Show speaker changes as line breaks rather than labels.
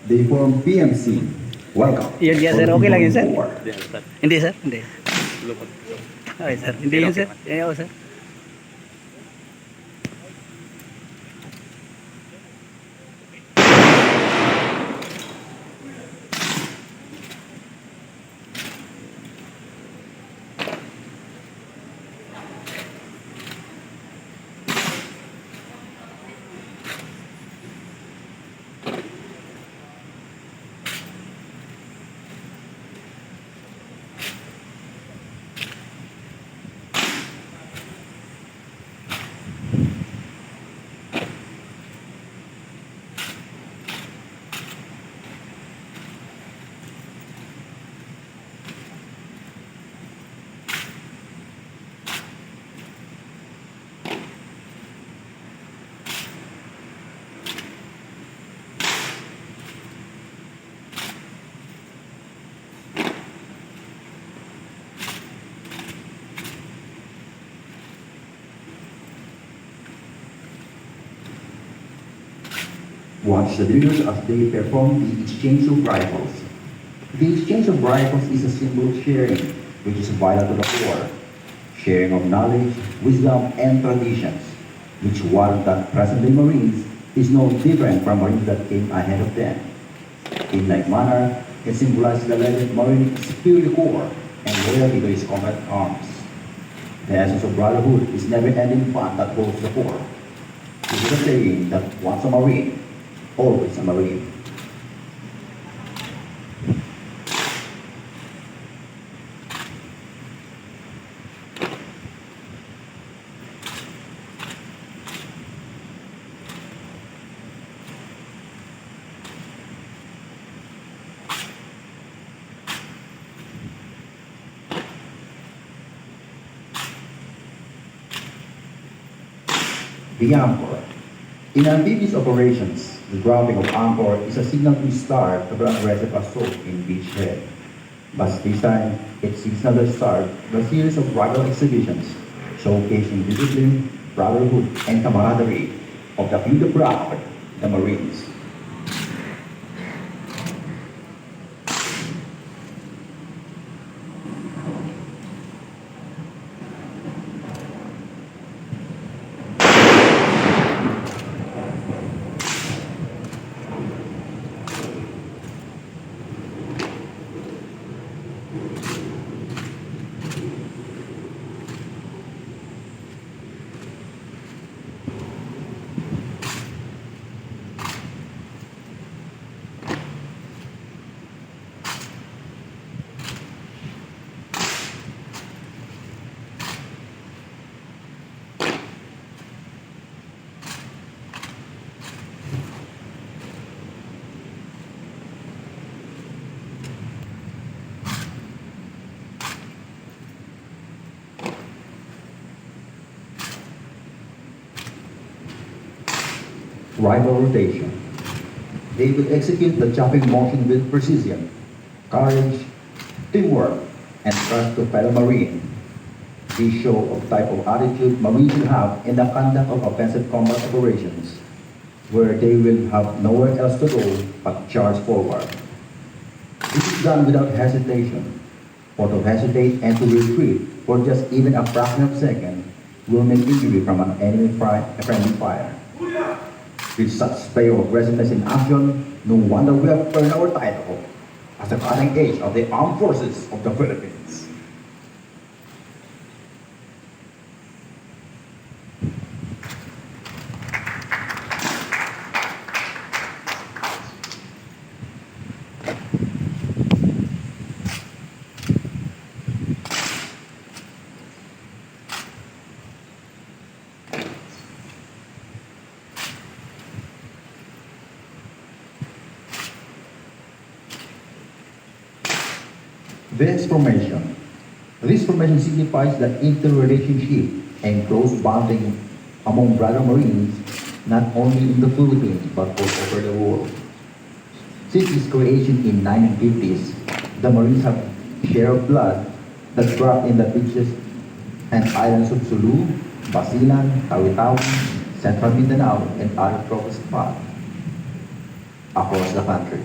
They form PMC. Welcome.
Yes, sir. Okay lang yun, sir.
Four.
Hindi, sir. Hindi. Okay, sir. Hindi yun, sir. Ayaw, sir.
Watch the videos as they perform the exchange of rifles. The exchange of rifles is a symbol of sharing, which is vital to the core. Sharing of knowledge, wisdom, and traditions, which while that present-day Marines is no different from Marines that came ahead of them. In like manner, it symbolizes the legend Marine superior core and loyalty to his combat arms. The essence of brotherhood is never-ending fun that holds the core. It is a saying that once a Marine, always a Marine. The anchor. In amphibious operations, the dropping of anchor is a signal to start of an aggressive assault in beachhead. But this time, it signals the start of a series of rival exhibitions, showcasing discipline, brotherhood, and camaraderie of the few the proud, the Marines. Rival rotation. They will execute the chopping motion with precision, courage, teamwork, and trust to fellow Marine. This show of type of attitude Marines will have in the conduct of offensive combat operations, where they will have nowhere else to go but charge forward. This is done without hesitation, for to hesitate and to retreat for just even a fraction of a second will mean injury from an enemy friendly fire. With such spray of aggressiveness in action, no wonder we have earned our title as the cutting edge of the armed forces of the Philippines. This formation. This formation signifies the interrelationship and close bonding among brother Marines, not only in the Philippines but all over the world. Since its creation in 1950s, the Marines have shared blood that dropped in the beaches and islands of Sulu, Basilan, Tawi-Tawi, Central Mindanao, and other tropical spots across the country.